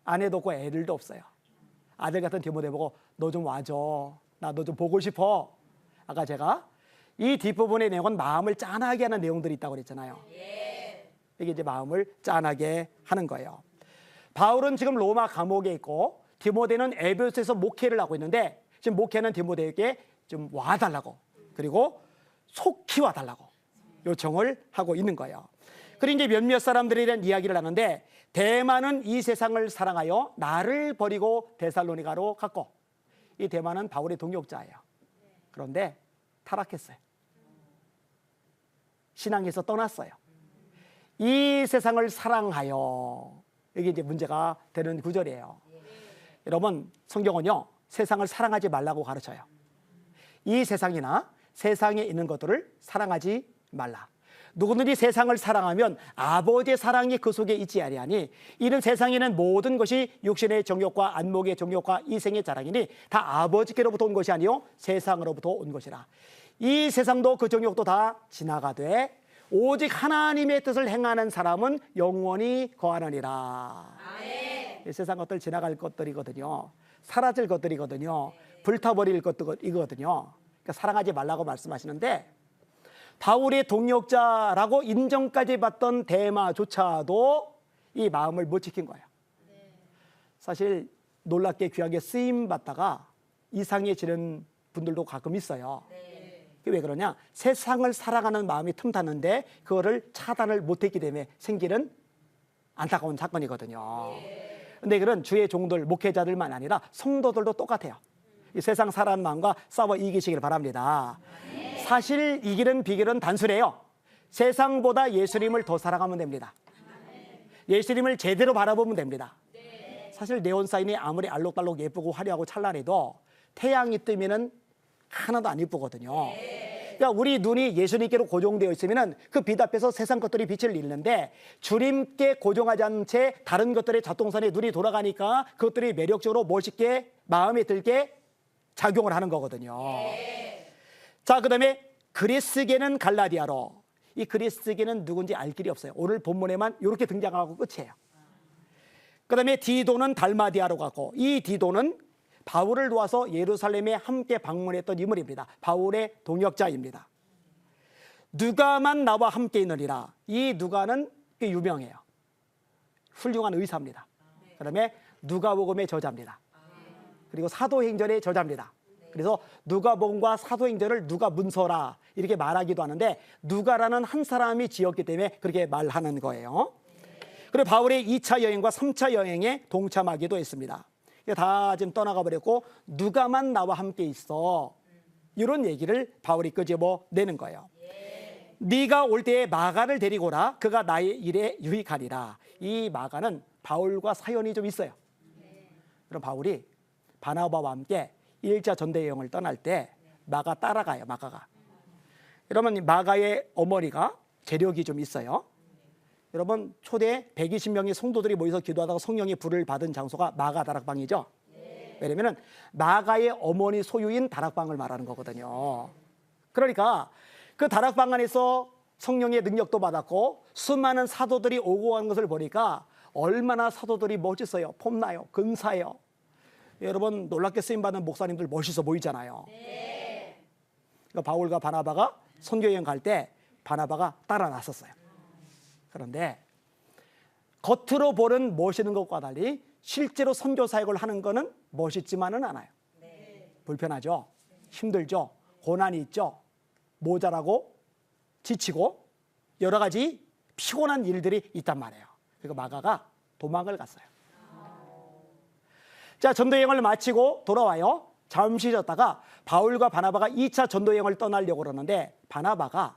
아내도 없고 애들도 없어요. 아들 같은 디모데 보고 너 좀 와줘. 나 너 좀 보고 싶어. 아까 제가 이 뒷부분의 내용은 마음을 짠하게 하는 내용들이 있다고 그랬잖아요. 이게 이제 마음을 짠하게 하는 거예요. 바울은 지금 로마 감옥에 있고 디모데는 에베소에서 목회를 하고 있는데 지금 목회는 디모데에게 좀 와달라고, 그리고 속히 와달라고 요청을 하고 있는 거예요. 그리고 이제 몇몇 사람들에 대한 이야기를 하는데, 데마는 이 세상을 사랑하여 나를 버리고 데살로니가로 갔고, 이 데마는 바울의 동역자예요. 그런데 타락했어요. 신앙에서 떠났어요. 이 세상을 사랑하여, 이게 이제 문제가 되는 구절이에요. 여러분, 성경은요, 세상을 사랑하지 말라고 가르쳐요. 이 세상이나 세상에 있는 것들을 사랑하지 말라. 누구든지 세상을 사랑하면 아버지의 사랑이 그 속에 있지 아니하니, 이는 세상에는 모든 것이 육신의 정욕과 안목의 정욕과 이생의 자랑이니 다 아버지께로부터 온 것이 아니요 세상으로부터 온 것이라. 이 세상도 그 정욕도 다 지나가되 오직 하나님의 뜻을 행하는 사람은 영원히 거하느니라. 이 세상 것들 지나갈 것들이거든요. 사라질 것들이거든요. 불타버릴 것들이거든요. 그러니까 사랑하지 말라고 말씀하시는데, 바울의 동역자라고 인정까지 받던 데마조차도 이 마음을 못 지킨 거예요. 사실 놀랍게 귀하게 쓰임 받다가 이상해지는 분들도 가끔 있어요. 왜 그러냐? 세상을 사랑하는 마음이 틈탔는데 그거를 차단을 못했기 때문에 생기는 안타까운 사건이거든요. 근데 그런 주의 종들, 목회자들만 아니라 성도들도 똑같아요. 이 세상 사랑하는 마음과 싸워 이기시길 바랍니다. 사실 이기는 비결은 단순해요. 세상보다 예수님을 더 사랑하면 됩니다. 예수님을 제대로 바라보면 됩니다. 사실 네온사인이 아무리 알록달록 예쁘고 화려하고 찬란해도 태양이 뜨면은 하나도 안 예쁘거든요. 그러니까 우리 눈이 예수님께로 고정되어 있으면 그 빛 앞에서 세상 것들이 빛을 잃는데, 주님께 고정하지 않은 채 다른 것들의 작동선에 눈이 돌아가니까 그것들이 매력적으로 멋있게 마음에 들게 작용을 하는 거거든요. 자, 그 다음에 그리스계는 갈라디아로. 이 그리스계는 누군지 알 길이 없어요. 오늘 본문에만 이렇게 등장하고 끝이에요. 그 다음에 디도는 달마디아로 가고, 이 디도는 바울을 도와서 예루살렘에 함께 방문했던 인물입니다. 바울의 동역자입니다. 누가만 나와 함께 있느니라. 이 누가는 유명해요. 훌륭한 의사입니다. 그 다음에 누가복음의 저자입니다. 그리고 사도행전의 저자입니다. 그래서 누가복음과 사도행전을 누가 문서라 이렇게 말하기도 하는데, 누가라는 한 사람이 지었기 때문에 그렇게 말하는 거예요. 그리고 바울의 2차 여행과 3차 여행에 동참하기도 했습니다. 다 지금 떠나가 버렸고 누가만 나와 함께 있어, 이런 얘기를 바울이 끄집어내는 거예요. 네가 올 때에 마가를 데리고 오라. 그가 나의 일에 유익하리라. 이 마가는 바울과 사연이 좀 있어요. 그럼 바울이 바나바와 함께 1차 전도 여행을 떠날 때 마가 따라가요. 마가가. 여러분, 마가의 어머니가 재력이 좀 있어요. 여러분, 초대 120명의 성도들이 모여서 기도하다가 성령의 불을 받은 장소가 마가 다락방이죠. 왜냐면 마가의 어머니 소유인 다락방을 말하는 거거든요. 그러니까 그 다락방 안에서 성령의 능력도 받았고 수많은 사도들이 오고 가는 것을 보니까 얼마나 사도들이 멋있어요. 폼나요. 근사해요. 여러분, 놀랍게 쓰임받는 목사님들 멋있어 보이잖아요. 그러니까 바울과 바나바가 선교여행 갈 때 바나바가 따라 나섰어요. 그런데 겉으로 보는 멋있는 것과 달리 실제로 선교 사역을 하는 거는 멋있지만은 않아요. 불편하죠. 힘들죠. 고난이 있죠. 모자라고 지치고 여러 가지 피곤한 일들이 있단 말이에요. 그리고 마가가 도망을 갔어요. 자, 전도여행을 마치고 돌아와요. 잠시 쉬었다가 바울과 바나바가 2차 전도여행을 떠나려고 그러는데 바나바가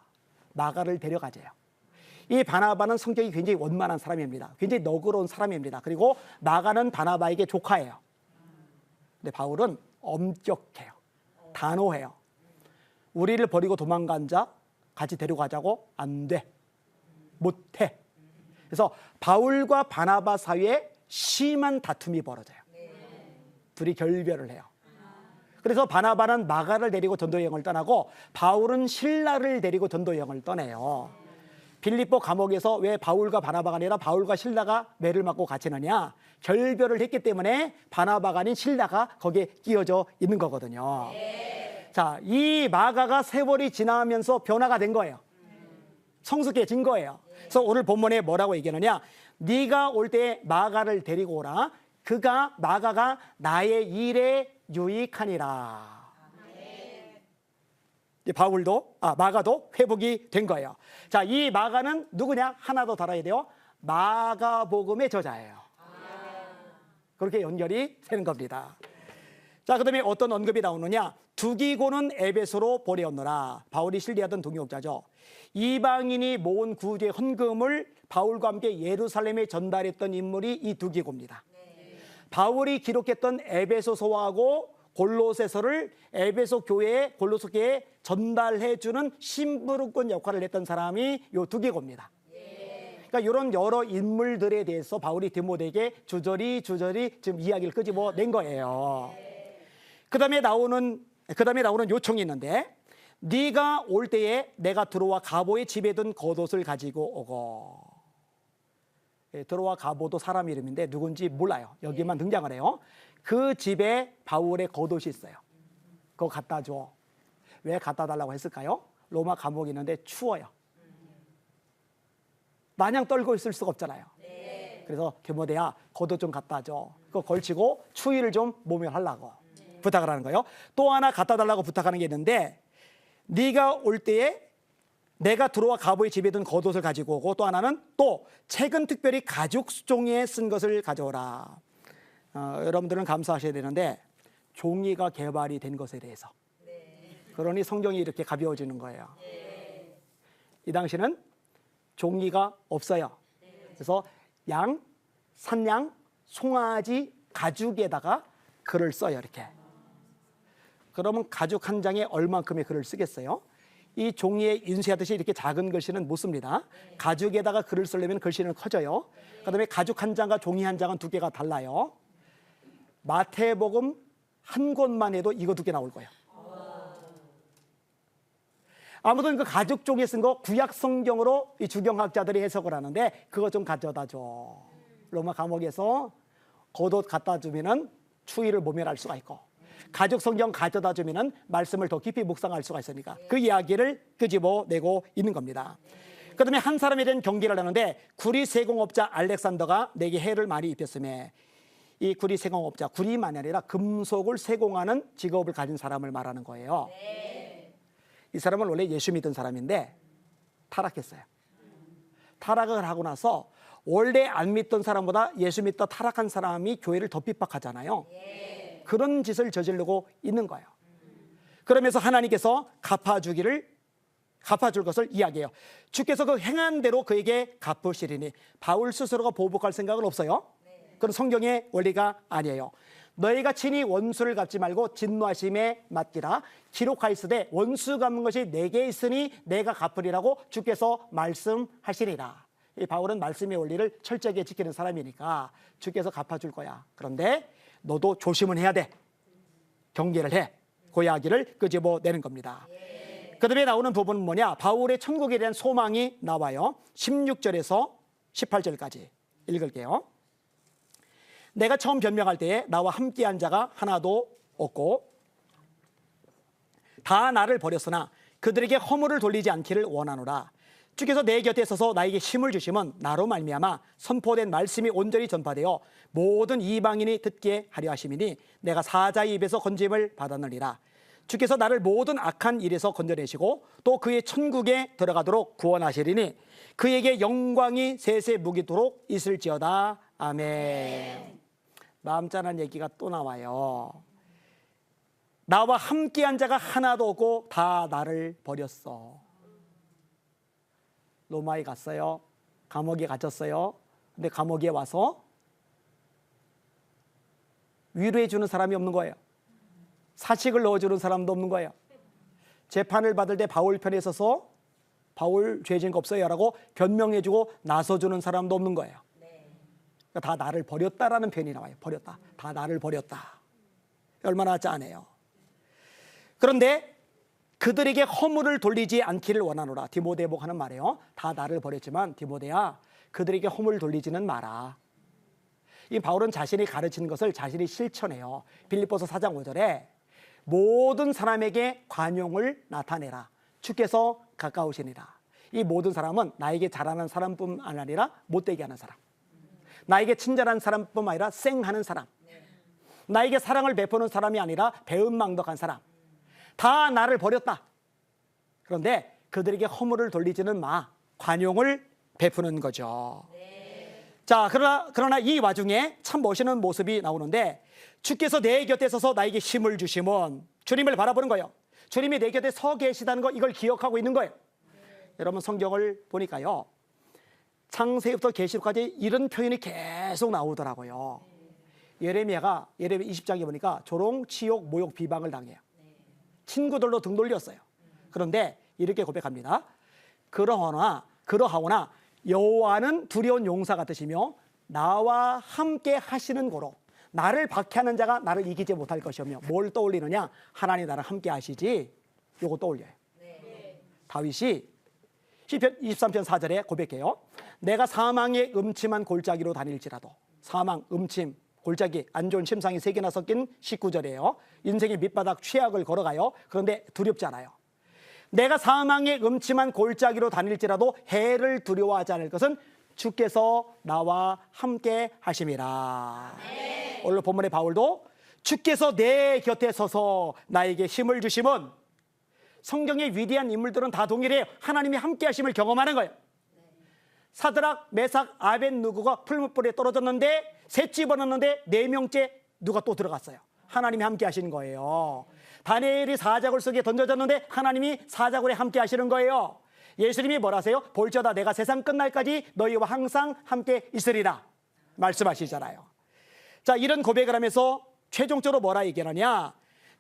마가를 데려가재요. 이 바나바는 성격이 굉장히 원만한 사람입니다. 굉장히 너그러운 사람입니다. 그리고 마가는 바나바에게 조카예요. 근데 바울은 엄격해요. 단호해요. 우리를 버리고 도망간 자 같이 데려가자고? 안 돼. 못해. 그래서 바울과 바나바 사이에 심한 다툼이 벌어져요. 둘이 결별을 해요. 그래서 바나바는 마가를 데리고 전도여행을 떠나고 바울은 실라를 데리고 전도여행을 떠내요. 빌립보 감옥에서 왜 바울과 바나바가 아니라 바울과 실라가 매를 맞고 갇히느냐? 결별을 했기 때문에 바나바가 아닌 실라가 거기에 끼어져 있는 거거든요. 자, 이 마가가 세월이 지나면서 변화가 된 거예요. 성숙해진 거예요. 그래서 오늘 본문에 뭐라고 얘기하느냐? 네가 올 때 마가를 데리고 오라. 마가가 나의 일에 유익하니라. 바울도 마가도 회복이 된 거예요. 자, 이 마가는 누구냐? 하나 더 달아야 돼요. 마가복음의 저자예요. 그렇게 연결이 되는 겁니다. 자, 그다음에 어떤 언급이 나오느냐? 두기고는 에베소로 보내었노라. 바울이 신뢰하던 동역자죠. 이방인이 모은 구주의 헌금을 바울과 함께 예루살렘에 전달했던 인물이 이 두기고입니다. 바울이 기록했던 에베소서하고 골로새서를 에베소 교회에 골로새 교회에 전달해 주는 심부름꾼 역할을 했던 사람이 요 두기고입니다. 그러니까 이런 여러 인물들에 대해서 바울이 디모데에게 주저리 지금 이야기를 끄집어 낸 거예요. 그다음에 나오는 요청이 있는데, 네가 올 때에 내가 드로와 가보의 집에 든 겉옷을 가지고 오고. 드로와 가보도 사람 이름인데 누군지 몰라요. 여기만 등장을 해요. 그 집에 바울의 겉옷이 있어요. 그거 갖다 줘. 왜 갖다 달라고 했을까요? 로마 감옥이 있는데 추워요. 마냥 떨고 있을 수가 없잖아요. 그래서 디모데야, 겉옷 좀 갖다 줘. 그거 걸치고 추위를 좀 모면하려고 부탁을 하는 거예요. 또 하나 갖다 달라고 부탁하는 게 있는데, 네가 올 때에 내가 드로와 가보의 집에 든 겉옷을 가지고 오고, 또 하나는 또 책은 특별히 가죽 종이에 쓴 것을 가져오라. 여러분들은 감사하셔야 되는데, 종이가 개발이 된 것에 대해서. 그러니 성경이 이렇게 가벼워지는 거예요. 이 당시는 종이가 없어요. 그래서 산양, 송아지 가죽에다가 글을 써요, 이렇게. 그러면 가죽 한 장에 얼만큼의 글을 쓰겠어요? 이 종이에 인쇄하듯이 이렇게 작은 글씨는 못 씁니다. 가죽에다가 글을 쓰려면 글씨는 커져요. 그다음에 가죽 한 장과 종이 한 장은 두께가 달라요. 마태복음 한 권만 해도 이거 두께 나올 거예요. 아무튼 그 가죽 종이에 쓴 거 구약 성경으로 이 주경학자들이 해석을 하는데, 그거 좀 가져다 줘. 로마 감옥에서 겉옷 갖다 주면은 추위를 모면할 수가 있고, 가죽 성경 가져다 주면은 말씀을 더 깊이 묵상할 수가 있으니까 그 이야기를 끄집어내고 있는 겁니다. 그다음에 한 사람에 대한 경계를 하는데, 구리 세공업자 알렉산더가 내게 해를 많이 입혔음에, 이 구리 세공업자, 구리만이 아니라 금속을 세공하는 직업을 가진 사람을 말하는 거예요. 이 사람은 원래 예수 믿던 사람인데 타락했어요. 타락을 하고 나서 원래 안 믿던 사람보다 예수 믿다 타락한 사람이 교회를 더 핍박하잖아요. 그런 짓을 저지르고 있는 거예요. 그러면서 하나님께서 갚아줄 것을 이야기해요. 주께서 그 행한 대로 그에게 갚으시리니. 바울 스스로가 보복할 생각은 없어요. 그건 성경의 원리가 아니에요. 너희가 친히 원수를 갚지 말고 진노하심에 맡기라. 기록하였으되 원수 갚는 것이 내게 있으니 내가 갚으리라고 주께서 말씀하시리라. 이 바울은 말씀의 원리를 철저하게 지키는 사람이니까 주께서 갚아줄 거야. 그런데 너도 조심은 해야 돼. 경계를 해. 그 이야기를 끄집어내는 겁니다. 그 다음에 나오는 부분은 뭐냐? 바울의 천국에 대한 소망이 나와요. 16절에서 18절까지 읽을게요. 내가 처음 변명할 때에 나와 함께한 자가 하나도 없고 다 나를 버렸으나 그들에게 허물을 돌리지 않기를 원하노라. 주께서 내 곁에 서서 나에게 힘을 주심은 나로 말미암아 선포된 말씀이 온전히 전파되어 모든 이방인이 듣게 하려 하심이니 내가 사자의 입에서 건짐을 받았느니라. 주께서 나를 모든 악한 일에서 건져내시고 또 그의 천국에 들어가도록 구원하시리니 그에게 영광이 세세 무기토록 있을지어다. 아멘. 마음 짠한 얘기가 또 나와요. 나와 함께한 자가 하나도 없고 다 나를 버렸어. 로마에 갔어요. 감옥에 갇혔어요. 근데 감옥에 와서 위로해 주는 사람이 없는 거예요. 사식을 넣어주는 사람도 없는 거예요. 재판을 받을 때 바울 편에 서서 바울 죄진 거 없어요 라고 변명해주고 나서주는 사람도 없는 거예요. 그러니까 다 나를 버렸다라는 표현이 나와요. 버렸다. 다 나를 버렸다. 얼마나 짠해요. 그런데 그들에게 허물을 돌리지 않기를 원하노라. 디모데복 하는 말이에요. 다 나를 버렸지만 디모데야, 그들에게 허물을 돌리지는 마라. 이 바울은 자신이 가르치는 것을 자신이 실천해요. 빌립보서 4장 5절에 모든 사람에게 관용을 나타내라. 주께서 가까우시니라. 이 모든 사람은 나에게 잘하는 사람뿐 아니라 못되게 하는 사람, 나에게 친절한 사람뿐만 아니라 쌩하는 사람, 나에게 사랑을 베푸는 사람이 아니라 배은망덕한 사람. 다 나를 버렸다. 그런데 그들에게 허물을 돌리지는 마. 관용을 베푸는 거죠. 자, 그러나 이 와중에 참 멋있는 모습이 나오는데 주께서 내 곁에 서서 나에게 힘을 주심은 주님을 바라보는 거예요. 주님이 내 곁에 서 계시다는 거 이걸 기억하고 있는 거예요. 여러분 성경을 보니까요. 창세기부터 계시록까지 이런 표현이 계속 나오더라고요. 예레미야 20장에 보니까 조롱, 치욕, 모욕, 비방을 당해요. 친구들로 등 돌렸어요. 그런데 이렇게 고백합니다. 그러하오나 여호와는 두려운 용사 같으시며 나와 함께 하시는 고로 나를 박해하는 자가 나를 이기지 못할 것이며 뭘 떠올리느냐? 하나님 나를 함께 하시지. 요거 떠올려요. 다윗이 시편 23편 4절에 고백해요. 내가 사망의 음침한 골짜기로 다닐지라도 사망, 음침, 골짜기, 안 좋은 심상이 세 개나 섞인 19절이에요. 인생의 밑바닥 최악을 걸어가요. 그런데 두렵지 않아요. 내가 사망의 음침한 골짜기로 다닐지라도 해를 두려워하지 않을 것은 주께서 나와 함께 하심이라. 오늘 본문의 바울도 주께서 내 곁에 서서 나에게 힘을 주심은 성경의 위대한 인물들은 다 동일해요. 하나님이 함께 하심을 경험하는 거예요. 사드락, 메삭, 아벳느고가 풀무불에 떨어졌는데 셋 집어넣는데 4명째 누가 또 들어갔어요. 하나님이 함께 하시는 거예요. 다니엘이 사자굴 속에 던져졌는데 하나님이 사자굴에 함께 하시는 거예요. 예수님이 뭐라 하세요? 볼지어다 내가 세상 끝날까지 너희와 항상 함께 있으리라 말씀하시잖아요. 자, 이런 고백을 하면서 최종적으로 뭐라 얘기하느냐?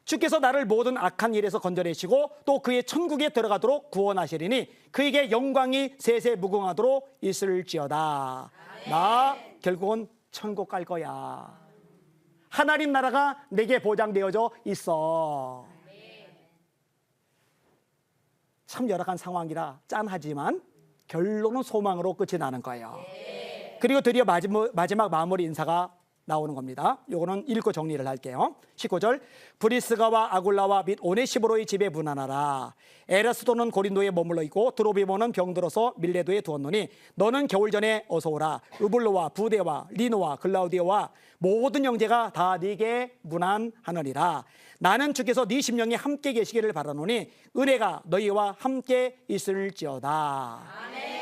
주께서 나를 모든 악한 일에서 건져내시고 또 그의 천국에 들어가도록 구원하시리니 그에게 영광이 세세 무궁하도록 있을지어다. 나 결국은 천국 갈 거야. 하나님 나라가 내게 보장되어져 있어. 참 열악한 상황이라 짠하지만 결론은 소망으로 끝이 나는 거예요. 그리고 드디어 마지막 마무리 인사가 나오는 겁니다. 요거는 읽고 정리를 할게요. 19절 브리스가와 아굴라와 및 오네시보로의 집에 문안하라. 에라스도는 고린도에 머물러 있고 드로비모는 병들어서 밀레도에 두었노니 너는 겨울 전에 어서 오라. 으블로와 부데와 리노와 글라우디오와 모든 형제가 다 네게 문안하느니라. 나는 주께서 네 심령이 함께 계시기를 바라노니 은혜가 너희와 함께 있을지어다. 아멘.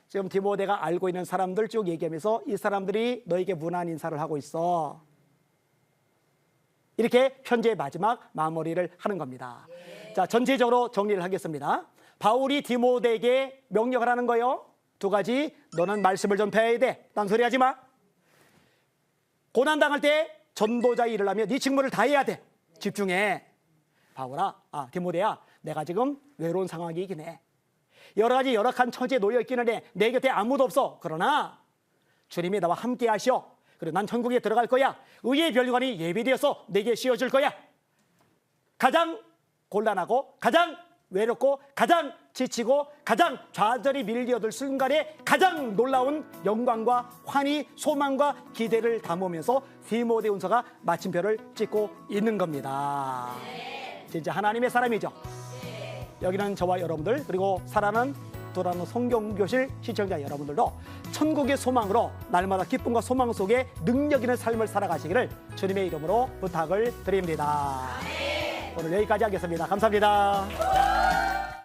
지금 디모데가 알고 있는 사람들 쭉 얘기하면서 이 사람들이 너에게 문안 인사를 하고 있어. 이렇게 편지의 마지막 마무리를 하는 겁니다. 자, 전체적으로 정리를 하겠습니다. 바울이 디모데에게 명령을 하는 거예요. 2가지. 너는 말씀을 전파해야 돼. 딴소리 하지 마. 고난당할 때 전도자 일을 하며 네 직무를 다해야 돼. 집중해. 디모데야, 내가 지금 외로운 상황이긴 해. 여러 가지 열악한 처지에 놓여 있기는 해. 내 곁에 아무도 없어. 그러나 주님이 나와 함께 하시오. 그리고 난 천국에 들어갈 거야. 의의 별관이 예비되어서 내게 씌워줄 거야. 가장 곤란하고 가장 외롭고 가장 지치고 가장 좌절이 밀려들 순간에 가장 놀라운 영광과 환희, 소망과 기대를 담으면서 디모데후서가 마침표를 찍고 있는 겁니다. 진짜 하나님의 사람이죠. 여기는 저와 여러분들 그리고 살아는 돌아오는 성경교실 시청자 여러분들도 천국의 소망으로 날마다 기쁨과 소망 속에 능력 있는 삶을 살아가시기를 주님의 이름으로 부탁을 드립니다. 오늘 여기까지 하겠습니다. 감사합니다.